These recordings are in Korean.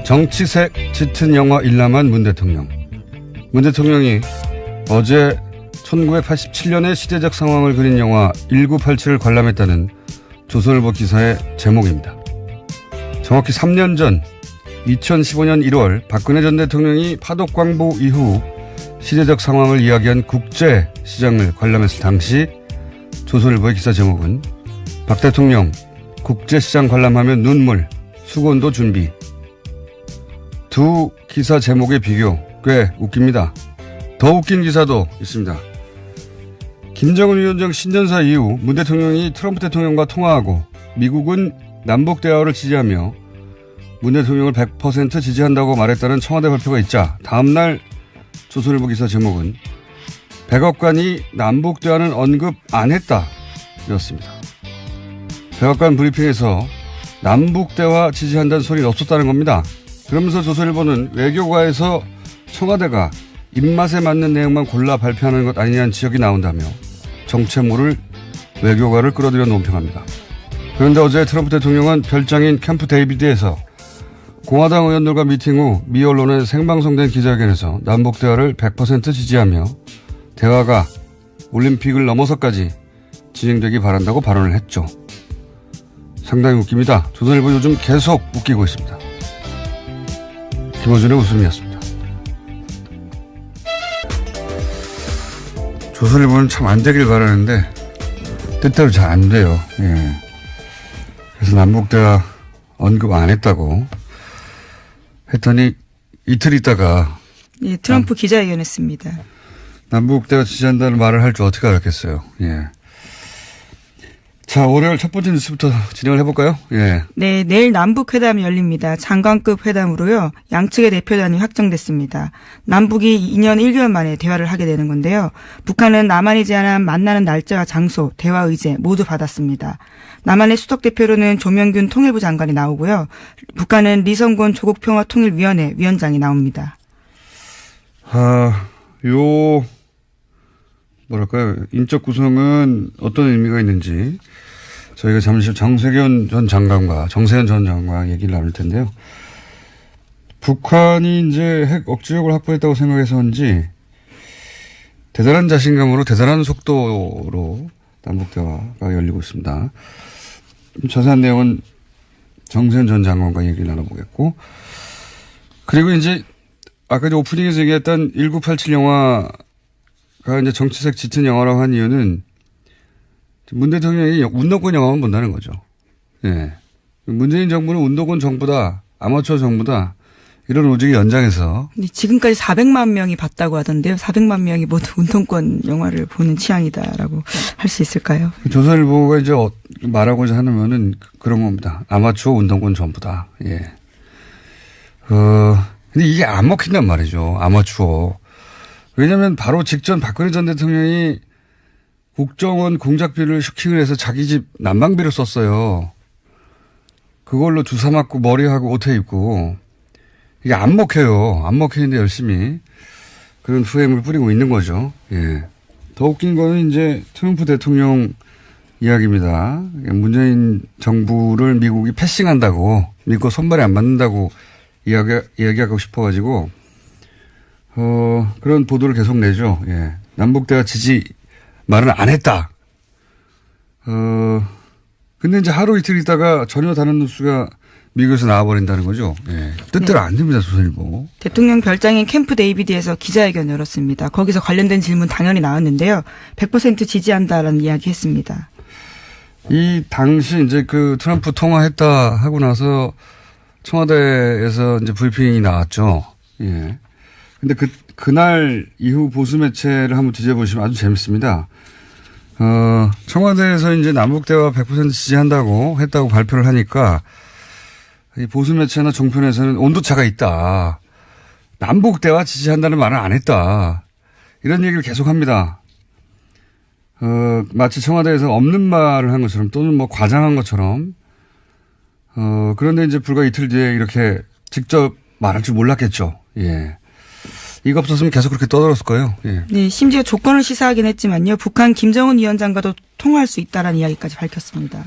정치색 짙은 영화 일람한 문 대통령. 문 대통령이 어제 1987년의 시대적 상황을 그린 영화 1987을 관람했다는 조선일보 기사의 제목입니다. 정확히 3년 전 2015년 1월 박근혜 전 대통령이 파독광부 이후 시대적 상황을 이야기한 국제시장을 관람했을 당시 조선일보의 기사 제목은 박 대통령 국제시장 관람하면 눈물, 수건도 준비. 두 기사 제목의 비교 꽤 웃깁니다. 더 웃긴 기사도 있습니다. 김정은 위원장 신년사 이후 문 대통령이 트럼프 대통령과 통화하고 미국은 남북대화를 지지하며 문 대통령을 100% 지지한다고 말했다는 청와대 발표가 있자 다음날 조선일보 기사 제목은 백악관이 남북대화는 언급 안 했다 였습니다. 백악관 브리핑에서 남북대화 지지한다는 소리는 없었다는 겁니다. 그러면서 조선일보는 외교가에서 청와대가 입맛에 맞는 내용만 골라 발표하는 것 아니냐는 지적이 나온다며 정체모를 외교가를 끌어들여 논평합니다. 그런데 어제 트럼프 대통령은 별장인 캠프 데이비드에서 공화당 의원들과 미팅 후 미 언론에 생방송된 기자회견에서 남북대화를 100% 지지하며 대화가 올림픽을 넘어서까지 진행되기 바란다고 발언을 했죠. 상당히 웃깁니다. 조선일보 요즘 계속 웃기고 있습니다. 김어준의 웃음이었습니다. 조선일보는 참 안 되길 바라는데 뜻대로 잘 안 돼요. 예. 그래서 남북대화 언급 안 했다고 했더니 이틀 있다가 예, 트럼프 기자회견했습니다. 남북대화 지지한다는 말을 할 줄 어떻게 알았겠어요. 예. 자, 월요일 첫 번째 뉴스부터 진행을 해볼까요? 예. 네, 내일 남북회담이 열립니다. 장관급 회담으로요. 양측의 대표단이 확정됐습니다. 남북이 2년 1개월 만에 대화를 하게 되는 건데요. 북한은 남한이 제안한 만나는 날짜와 장소, 대화 의제 모두 받았습니다. 남한의 수석대표로는 조명균 통일부 장관이 나오고요. 북한은 리성곤 조국평화통일위원회 위원장이 나옵니다. 뭐랄까요. 인적 구성은 어떤 의미가 있는지 저희가 잠시 정세현 전 장관과 얘기를 나눌 텐데요. 북한이 이제 핵 억지력을 확보했다고 생각해서인지 대단한 자신감으로 대단한 속도로 남북대화가 열리고 있습니다. 자세한 내용은 정세현 전 장관과 얘기를 나눠보겠고, 그리고 이제 아까 오프닝에서 얘기했던 1987 영화가 이제 정치색 짙은 영화라고 한 이유는 문 대통령이 운동권 영화만 본다는 거죠. 예. 문재인 정부는 운동권 정부다, 아마추어 정부다, 이런 오직의 연장에서. 지금까지 400만 명이 봤다고 하던데요. 400만 명이 모두 운동권 영화를 보는 취향이다라고 할 수 있을까요? 조선일보가 이제 말하고자 하는 거는 그런 겁니다. 아마추어 운동권 정부다. 예. 근데 이게 안 먹힌단 말이죠. 아마추어. 왜냐하면 바로 직전 박근혜 전 대통령이 국정원 공작비를 슈킹을 해서 자기 집 난방비를 썼어요. 그걸로 주사 맞고 머리하고 옷에 입고. 이게 안 먹혀요. 안 먹히는데 열심히 그런 후회물 뿌리고 있는 거죠. 예. 더 웃긴 거는 이제 트럼프 대통령 이야기입니다. 문재인 정부를 미국이 패싱한다고, 믿고 손발이 안 맞는다고 이야기하고 싶어가지고, 그런 보도를 계속 내죠. 예. 남북대화 지지 말은 안 했다. 근데 이제 하루 이틀 있다가 전혀 다른 뉴스가 미국에서 나와버린다는 거죠. 예. 뜻대로 안 됩니다, 조선일보. 대통령 별장인 캠프 데이비드에서 기자회견 열었습니다. 거기서 관련된 질문 당연히 나왔는데요. 100% 지지한다라는 이야기 했습니다. 이 당시 이제 그 트럼프 통화했다 하고 나서 청와대에서 이제 브리핑이 나왔죠. 예. 근데 그날 이후 보수 매체를 한번 뒤져보시면 아주 재밌습니다. 청와대에서 이제 남북대화 100% 지지한다고 했다고 발표를 하니까 이 보수 매체나 종편에서는 온도차가 있다. 남북대화 지지한다는 말을 안 했다. 이런 얘기를 계속 합니다. 마치 청와대에서 없는 말을 한 것처럼 또는 뭐 과장한 것처럼. 그런데 이제 불과 이틀 뒤에 이렇게 직접 말할 줄 몰랐겠죠. 예. 이거 없었으면 계속 그렇게 떠들었을 거예요. 예. 네, 심지어 조건을 시사하긴 했지만요. 북한 김정은 위원장과도 통화할 수 있다라는 이야기까지 밝혔습니다.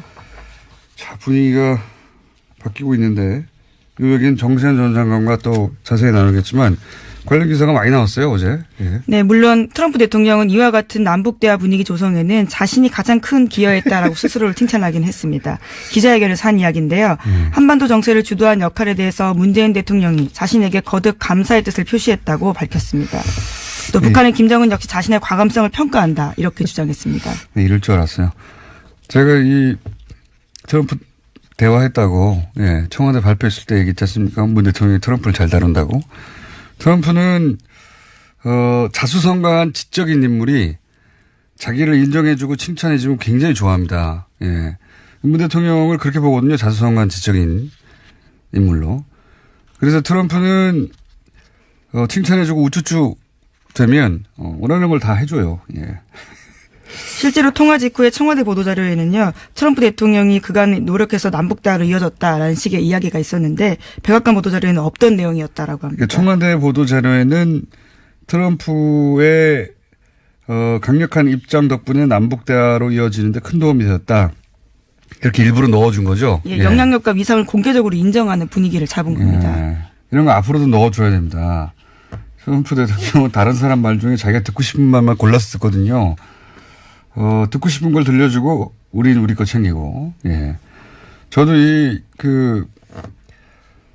자, 분위기가 바뀌고 있는데 이 얘기는 정세현 전 장관과 또 자세히 나누겠지만 관련 기사가 많이 나왔어요, 어제. 예. 네, 물론 트럼프 대통령은 이와 같은 남북대화 분위기 조성에는 자신이 가장 큰 기여했다라고 스스로를 칭찬하긴 했습니다. 기자회견에서 한 이야기인데요. 한반도 정세를 주도한 역할에 대해서 문재인 대통령이 자신에게 거듭 감사의 뜻을 표시했다고 밝혔습니다. 또 북한의 김정은 역시 자신의 과감성을 평가한다 이렇게 주장했습니다. 네, 이럴 줄 알았어요. 제가 이 트럼프 대화했다고 청와대 발표했을 때 얘기했지 않습니까? 문 대통령이 트럼프를 잘 다룬다고. 트럼프는 자수성가한 지적인 인물이 자기를 인정해주고 칭찬해주고 굉장히 좋아합니다. 예. 문 대통령을 그렇게 보거든요. 자수성가한 지적인 인물로. 그래서 트럼프는 칭찬해주고 우쭈쭈 되면 원하는 걸 다 해줘요. 예. 실제로 통화 직후에 청와대 보도자료에는요. 트럼프 대통령이 그간 노력해서 남북대화로 이어졌다라는 식의 이야기가 있었는데 백악관 보도자료에는 없던 내용이었다라고 합니다. 그러니까 청와대 보도자료에는 트럼프의 강력한 입장 덕분에 남북대화로 이어지는데 큰 도움이 되었다. 이렇게 일부러 넣어준 거죠. 예, 영향력과 위상을 공개적으로 인정하는 분위기를 잡은 겁니다. 예. 이런 거 앞으로도 넣어줘야 됩니다. 트럼프 대통령은 다른 사람 말 중에 자기가 듣고 싶은 말만 골라서 듣거든요. 듣고 싶은 걸 들려주고 우리는 우리 거 챙기고. 예. 저도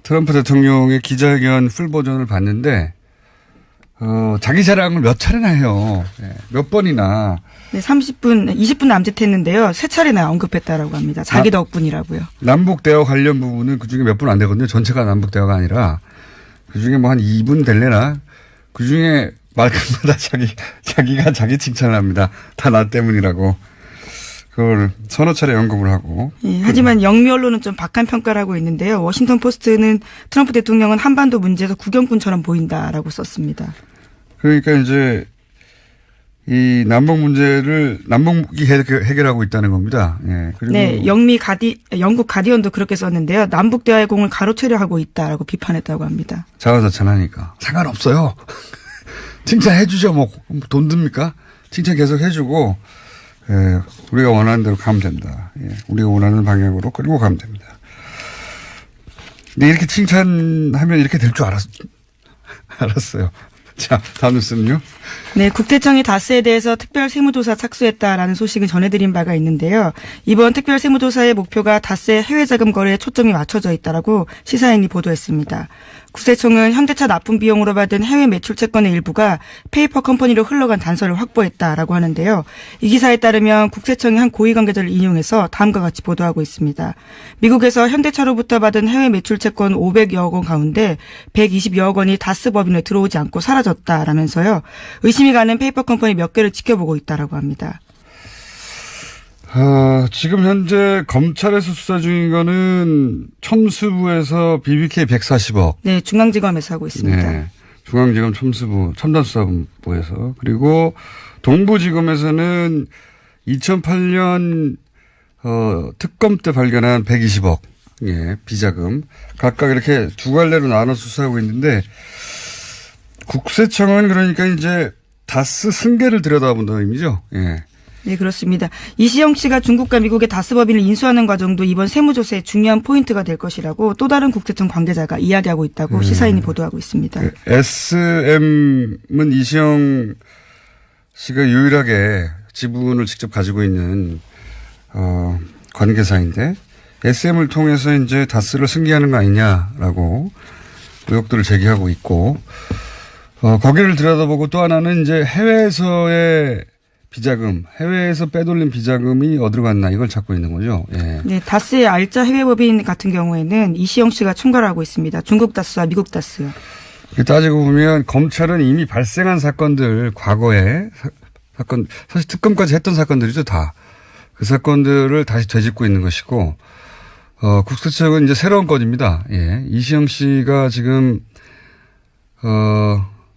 트럼프 대통령의 기자회견 풀 버전을 봤는데 자기 자랑을 몇 차례나 해요. 예. 몇 번이나. 네, 20분 남짓했는데요. 3차례나 언급했다라고 합니다. 자기 덕분이라고요. 남북 대화 관련 부분은 그중에 몇 분 안 되거든요. 전체가 남북 대화가 아니라 그중에 뭐 한 2분 될래나. 그중에 말끝마다 자기가 자기 칭찬을 합니다. 다 나 때문이라고. 그걸 서너 차례 언급을 하고. 예, 하지만 영미 언론은 좀 박한 평가를 하고 있는데요. 워싱턴 포스트는 트럼프 대통령은 한반도 문제에서 구경꾼처럼 보인다라고 썼습니다. 그러니까 이제 이 남북 문제를 남북이 해결하고 있다는 겁니다. 예. 그리고 네, 영국 가디언도 그렇게 썼는데요. 남북 대화의 공을 가로채려 하고 있다라고 비판했다고 합니다. 자화자찬하니까 상관없어요. 칭찬해 주죠. 뭐 돈 듭니까? 칭찬 계속 해주고 우리가 원하는 대로 가면 됩니다. 예. 우리가 원하는 방향으로 끌고 가면 됩니다. 근데 이렇게 칭찬하면 이렇게 될 줄 알았어요. 자, 다음 뉴스는요. 네, 국세청이 다스에 대해서 특별 세무조사 착수했다라는 소식을 전해드린 바가 있는데요. 이번 특별 세무조사의 목표가 다스의 해외 자금 거래에 초점이 맞춰져 있다라고 시사인이 보도했습니다. 국세청은 현대차 납품 비용으로 받은 해외 매출 채권의 일부가 페이퍼 컴퍼니로 흘러간 단서를 확보했다라고 하는데요. 이 기사에 따르면 국세청이 한 고위 관계자를 인용해서 다음과 같이 보도하고 있습니다. 미국에서 현대차로부터 받은 해외 매출 채권 500여억 원 가운데 120여억 원이 다스 법인에 들어오지 않고 사라졌다라면서요. 의심이 가는 페이퍼 컴퍼니 몇 개를 지켜보고 있다라고 합니다. 지금 현재 검찰에서 수사 중인 거는 첨수부에서 BBK 140억. 네, 중앙지검에서 하고 있습니다. 네, 중앙지검 첨수부 첨단수사본부에서 그리고 동부지검에서는 2008년 특검 때 발견한 120억 비자금 각각 이렇게 두 갈래로 나눠 수사하고 있는데 국세청은 그러니까 이제 다스 승계를 들여다본다는 의미죠. 예. 네, 그렇습니다. 이시영 씨가 중국과 미국의 다스 법인을 인수하는 과정도 이번 세무조사의 중요한 포인트가 될 것이라고 또 다른 국세청 관계자가 이야기하고 있다고 시사인이 보도하고 있습니다. SM은 이시영 씨가 유일하게 지분을 직접 가지고 있는 관계사인데 SM을 통해서 이제 다스를 승계하는 거 아니냐라고 의혹들을 제기하고 있고 거기를 들여다보고 또 하나는 이제 해외에서의 비자금, 해외에서 빼돌린 비자금이 어디로 갔나 이걸 찾고 있는 거죠. 예. 네, 다스의 알짜 해외법인 같은 경우에는 이시영 씨가 총괄하고 있습니다. 중국 다스와 미국 다스요. 따지고 보면 검찰은 이미 발생한 사건들, 과거에 사건, 사실 특검까지 했던 사건들이죠, 다. 그 사건들을 다시 되짚고 있는 것이고, 국세청은 이제 새로운 건입니다. 예. 이시영 씨가 지금,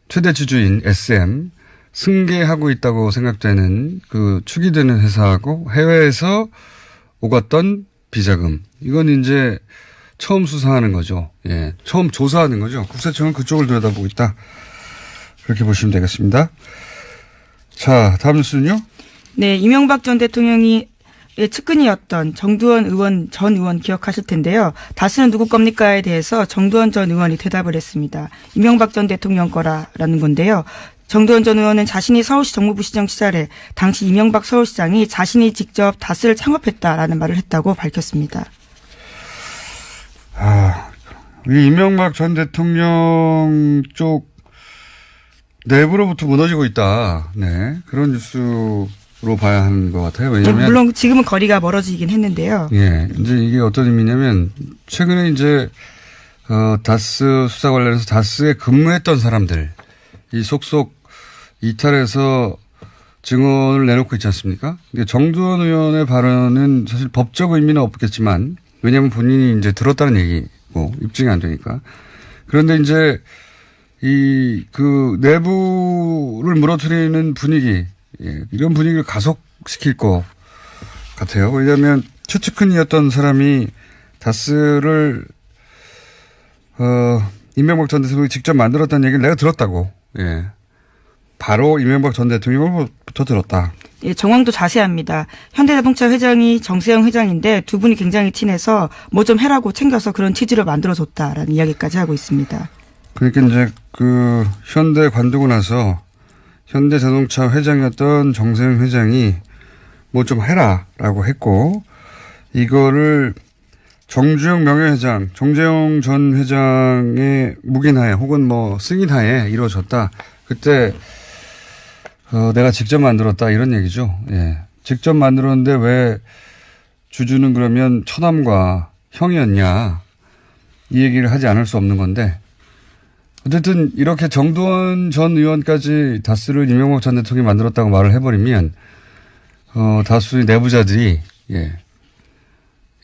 최대 주주인 SM, 승계하고 있다고 생각되는 그 추기되는 회사하고 해외에서 오갔던 비자금. 이건 이제 처음 수사하는 거죠. 예. 처음 조사하는 거죠. 국세청은 그쪽을 들여다보고 있다. 그렇게 보시면 되겠습니다. 자, 다음 뉴스는요? 네, 이명박 전 대통령이 측근이었던 정두원 전 의원 기억하실 텐데요. 다스는 누구 겁니까에 대해서 정두원 전 의원이 대답을 했습니다. 이명박 전 대통령 거라라는 건데요. 정두원 전 의원은 자신이 서울시 정무부시장 시절에 당시 이명박 서울시장이 자신이 직접 다스를 창업했다라는 말을 했다고 밝혔습니다. 이 이명박 전 대통령 쪽 내부로부터 무너지고 있다. 네. 그런 뉴스로 봐야 하는 것 같아요. 왜냐면. 물론 지금은 거리가 멀어지긴 했는데요. 예. 이제 이게 어떤 의미냐면, 최근에 이제, 다스 수사 관련해서 다스에 근무했던 사람들, 이 속속 이탈해서 증언을 내놓고 있지 않습니까? 정두원 의원의 발언은 사실 법적 의미는 없겠지만, 왜냐하면 본인이 이제 들었다는 얘기고, 입증이 안 되니까. 그런데 이제, 내부를 무너뜨리는 분위기, 예, 이런 분위기를 가속시킬 것 같아요. 왜냐하면 최측근이었던 사람이 다스를, 이명박 전 대통령이 직접 만들었다는 얘기를 내가 들었다고, 예. 바로 이명박 전 대통령으로부터 들었다. 예, 정황도 자세합니다. 현대자동차 회장이 정세영 회장인데 두 분이 굉장히 친해서 뭐 좀 해라고 챙겨서 그런 취지를 만들어줬다라는 이야기까지 하고 있습니다. 그러니까 이제 현대 관두고 나서 현대자동차 회장이었던 정세영 회장이 뭐 좀 해라라고 했고, 이거를 정주영 명예회장, 정재영 전 회장의 묵인하에 혹은 뭐 승인하에 이루어졌다. 그때 내가 직접 만들었다 이런 얘기죠. 예. 직접 만들었는데 왜 주주는 그러면 처남과 형이었냐, 이 얘기를 하지 않을 수 없는 건데, 어쨌든 이렇게 정두원 전 의원까지 다스를 이명박 전 대통령이 만들었다고 말을 해버리면 다수의 내부자들이, 예,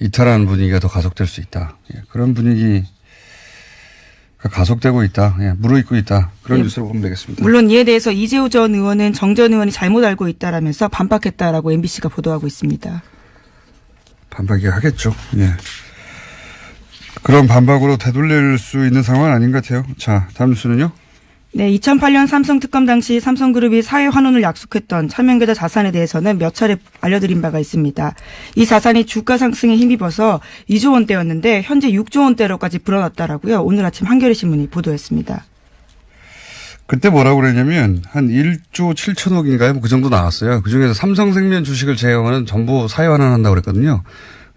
이탈하는 분위기가 더 가속될 수 있다. 예, 그런 분위기가 가속되고 있다. 예, 무르익고 있다. 그런 뉴스로 보면 되겠습니다. 물론 이에 대해서 이재호 전 의원은 정 전 의원이 잘못 알고 있다라면서 반박했다라고 MBC가 보도하고 있습니다. 반박이 하겠죠. 예. 그런 반박으로 되돌릴 수 있는 상황은 아닌 것 같아요. 자, 다음 뉴스는요. 네, 2008년 삼성 특검 당시 삼성그룹이 사회 환원을 약속했던 차명계좌 자산에 대해서는 몇 차례 알려드린 바가 있습니다. 이 자산이 주가 상승에 힘입어서 2조 원대였는데 현재 6조 원대로까지 불어났다라고요. 오늘 아침 한겨레 신문이 보도했습니다. 그때 뭐라고 그랬냐면 한 1조 7천억인가요? 그 정도 나왔어요. 그중에서 삼성생명 주식을 제외하고는 전부 사회 환원한다고 그랬거든요.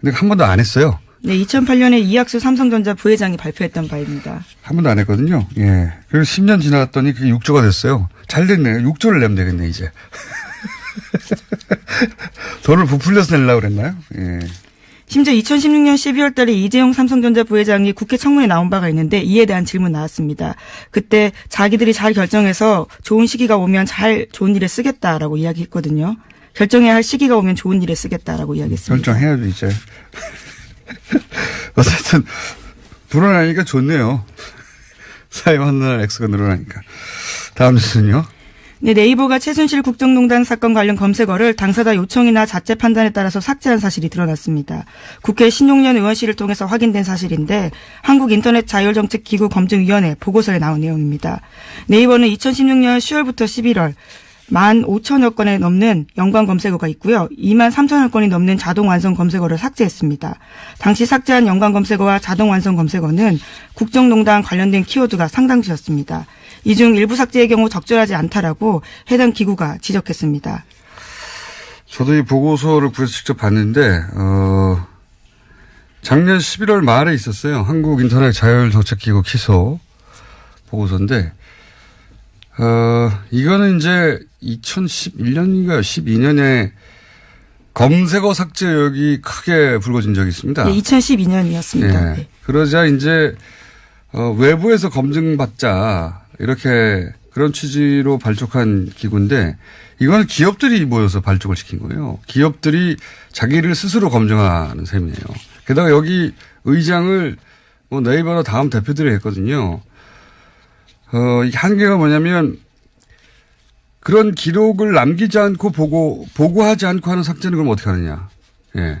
근데 한 번도 안 했어요. 네, 2008년에 이학수 삼성전자 부회장이 발표했던 바입니다. 한 번도 안 했거든요. 예. 그래서 10년 지났더니 그게 6조가 됐어요. 잘 됐네요. 6조를 내면 되겠네, 이제. 돈을 부풀려서 내려고 그랬나요? 예. 심지어 2016년 12월 달에 이재용 삼성전자 부회장이 국회 청문회에 나온 바가 있는데 이에 대한 질문 나왔습니다. 그때 자기들이 잘 결정해서 좋은 시기가 오면 좋은 일에 쓰겠다라고 이야기했거든요. 결정해야 할 시기가 오면 좋은 일에 쓰겠다라고 이야기했습니다. 결정해야죠, 이제. 어쨌든 불어나니까 좋네요. 사회 환원할 액수가 늘어나니까. 다음 뉴스는요. 네, 네이버가 최순실 국정농단 사건 관련 검색어를 당사자 요청이나 자체 판단에 따라서 삭제한 사실이 드러났습니다. 국회 신용년 의원실을 통해서 확인된 사실인데 한국인터넷자율정책기구 검증위원회 보고서에 나온 내용입니다. 네이버는 2016년 10월부터 11월 15,000여 건에 넘는 연관 검색어가 있고요. 23,000여 건이 넘는 자동 완성 검색어를 삭제했습니다. 당시 삭제한 연관 검색어와 자동 완성 검색어는 국정농단 관련된 키워드가 상당수였습니다. 이 중 일부 삭제의 경우 적절하지 않다라고 해당 기구가 지적했습니다. 저도 이 보고서를 구해서 직접 봤는데 작년 11월 말에 있었어요. 한국인터넷자율정책기구 키소 보고서인데 이거는 이제 2011년인가 12년에 검색어 삭제 의혹이 크게 불거진 적이 있습니다. 네, 2012년이었습니다. 네. 그러자 이제 외부에서 검증받자 이렇게 그런 취지로 발족한 기구인데 이거는 기업들이 모여서 발족을 시킨 거예요. 기업들이 자기를 스스로 검증하는 셈이에요. 게다가 여기 의장을 뭐 네이버나 다음 대표들이 했거든요. 이게 한계가 뭐냐면 그런 기록을 남기지 않고 보고하지 않고 하는 삭제는 그럼 어떻게 하느냐. 예.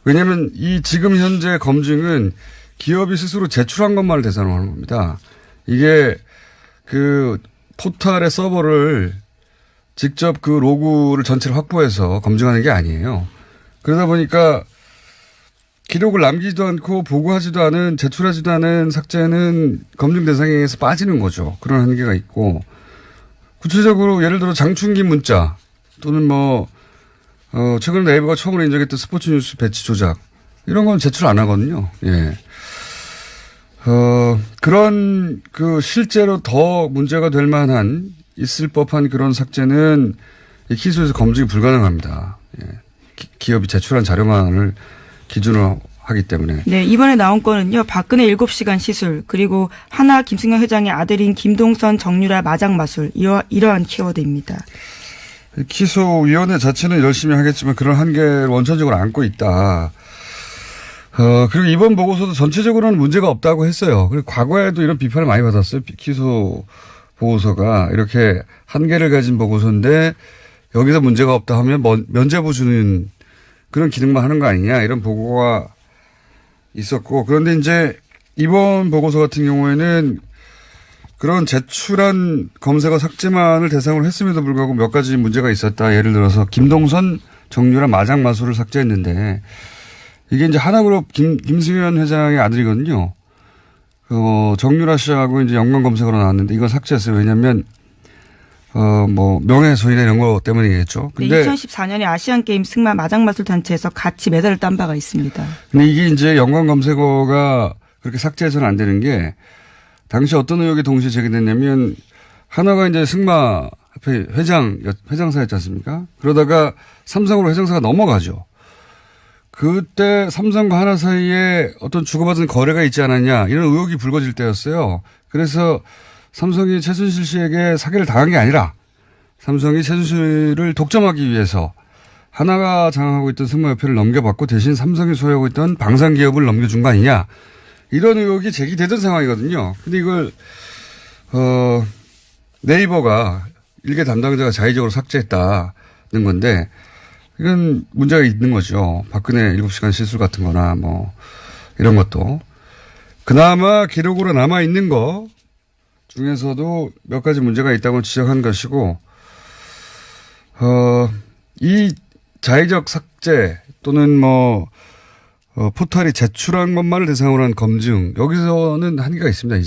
왜냐하면 이 지금 현재 검증은 기업이 스스로 제출한 것만을 대상으로 하는 겁니다. 이게 그 포털의 서버를 직접 그 로그를 전체를 확보해서 검증하는 게 아니에요. 그러다 보니까 기록을 남기지도 않고 보고하지도 않은 제출하지도 않은 삭제는 검증 대상에서 빠지는 거죠. 그런 한계가 있고 구체적으로 예를 들어 장충기 문자 또는 최근에 네이버가 처음으로 인정했던 스포츠 뉴스 배치 조작 이런 건 제출 안 하거든요. 예. 그런 실제로 더 문제가 될 만한 있을 법한 그런 삭제는 기소에서 검증이 불가능합니다. 예. 기업이 제출한 자료만을 기준으로 하기 때문에. 네, 이번에 나온 건은요. 박근혜 7시간 시술 그리고 하나 김승현 회장의 아들인 김동선 정유라 마장 마술 이러한 키워드입니다. 기소위원회 자체는 열심히 하겠지만 그런 한계를 원천적으로 안고 있다. 그리고 이번 보고서도 전체적으로는 문제가 없다고 했어요. 그리고 과거에도 이런 비판을 많이 받았어요. 기소 보고서가 이렇게 한계를 가진 보고서인데 여기서 문제가 없다 하면 면죄부 주는 그런 기능만 하는 거 아니냐 이런 보고가 있었고 그런데 이제 이번 보고서 같은 경우에는 그런 제출한 검색어 삭제만을 대상으로 했음에도 불구하고 몇 가지 문제가 있었다. 예를 들어서 김동선 정유라 마장 마술을 삭제했는데 이게 이제 하나그룹 김승현 회장의 아들이거든요. 정유라 씨하고 이제 연관 검색어로 나왔는데 이걸 삭제했어요. 왜냐하면 명예훼손이나 이런 거 때문이겠죠. 근데 2014년에 아시안게임 승마 마장마술 단체에서 같이 메달을 딴 바가 있습니다. 근데 이게 이제 연관 검색어가 그렇게 삭제해서는 안 되는 게 당시 어떤 의혹이 동시에 제기됐냐면 하나가 이제 승마 회장사였지 않습니까? 그러다가 삼성으로 회장사가 넘어가죠. 그때 삼성과 하나 사이에 어떤 주고받은 거래가 있지 않았냐 이런 의혹이 불거질 때였어요. 그래서 삼성이 최순실 씨에게 사기를 당한 게 아니라 삼성이 최순실을 독점하기 위해서 하나가 장악하고 있던 승마협회를 넘겨받고 대신 삼성이 소유하고 있던 방산기업을 넘겨준 거 아니냐. 이런 의혹이 제기되던 상황이거든요. 근데 이걸 네이버가 일개 담당자가 자의적으로 삭제했다는 건데 이건 문제가 있는 거죠. 박근혜 7시간 시술 같은 거나 이런 것도. 그나마 기록으로 남아있는 거 중에서도 몇 가지 문제가 있다고 지적한 것이고, 이 자의적 삭제 또는 포털이 제출한 것만을 대상으로 한 검증, 여기서는 한계가 있습니다,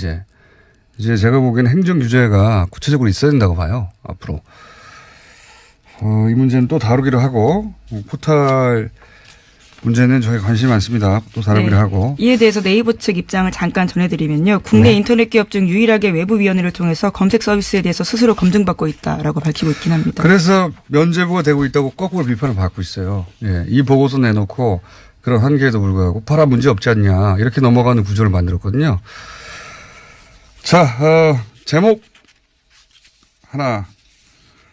이제 제가 보기에는 행정 규제가 구체적으로 있어야 된다고 봐요, 앞으로. 이 문제는 또 다루기로 하고, 포털 문제는 저희 관심이 많습니다. 또 다루기로 하고. 이에 대해서 네이버 측 입장을 잠깐 전해드리면요. 국내 인터넷 기업 중 유일하게 외부위원회를 통해서 검색 서비스에 대해서 스스로 검증받고 있다라고 밝히고 있긴 합니다. 그래서 면죄부가 되고 있다고 거꾸로 비판을 받고 있어요. 예, 이 보고서 내놓고 그런 한계에도 불구하고 파라 문제 없지 않냐 이렇게 넘어가는 구조를 만들었거든요. 자, 제목 하나.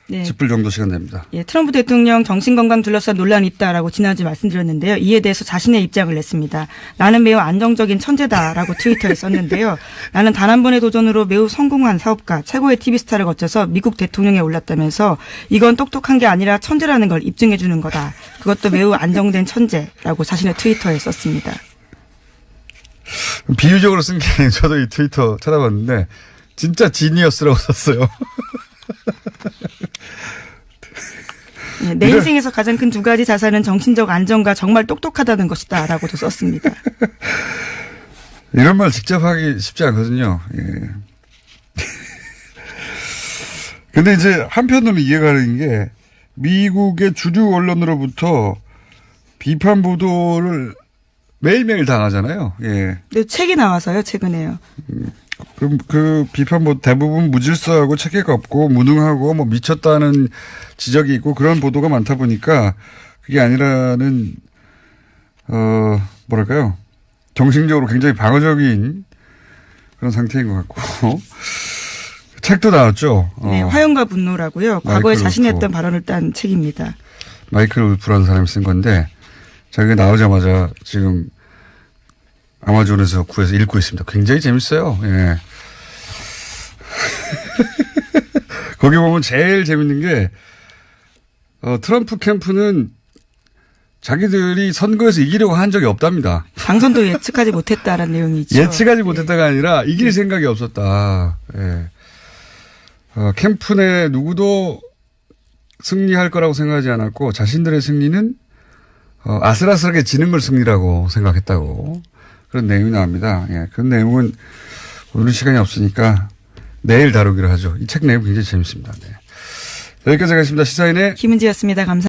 네. 짚을 정도 시간 됩니다. 예, 트럼프 대통령 정신건강 둘러싼 논란이 있다라고 지난주에 말씀드렸는데요. 이에 대해서 자신의 입장을 냈습니다. 나는 매우 안정적인 천재다라고 트위터에 썼는데요. 나는 단 한 번의 도전으로 매우 성공한 사업가, 최고의 TV스타를 거쳐서 미국 대통령에 올랐다면서 이건 똑똑한 게 아니라 천재라는 걸 입증해 주는 거다. 그것도 매우 안정된 천재라고 자신의 트위터에 썼습니다. 비유적으로 쓴 게 아니고 저도 이 트위터 찾아봤는데 진짜 지니어스라고 썼어요. 내 인생에서 가장 큰 2가지 자산은 정신적 안정과 정말 똑똑하다는 것이다 라고도 썼습니다. 이런 말 직접 하기 쉽지 않거든요. 예. 근데 이제 한편으로 이해가 가는 게 미국의 주류 언론으로부터 비판 보도를 매일매일 당하잖아요. 예. 네, 책이 나와서요, 최근에요. 그럼 그 비판 대부분 무질서하고 체계가 없고 무능하고 미쳤다는 지적이 있고 그런 보도가 많다 보니까 그게 아니라는 뭐랄까요, 정신적으로 굉장히 방어적인 그런 상태인 것 같고 책도 나왔죠. 네, 화염과 분노라고요. 과거에 자신이 했던 발언을 딴 책입니다. 마이클 울프라는 사람이 쓴 건데 자기가 나오자마자 지금 아마존에서 구해서 읽고 있습니다. 굉장히 재밌어요. 예. 거기 보면 제일 재밌는 게 트럼프 캠프는 자기들이 선거에서 이기려고 한 적이 없답니다. 당선도 예측하지 못했다라는 내용이죠. 예측하지 못했다가 아니라 이길 생각이 없었다. 예. 캠프 내 누구도 승리할 거라고 생각하지 않았고 자신들의 승리는 아슬아슬하게 지는 걸 승리라고 생각했다고 그런 내용이 나옵니다. 예, 그런 내용은 오늘은 시간이 없으니까 내일 다루기로 하죠. 이 책 내용 굉장히 재밌습니다. 네. 여기까지 하겠습니다. 시사인의 김은지였습니다. 감사합니다.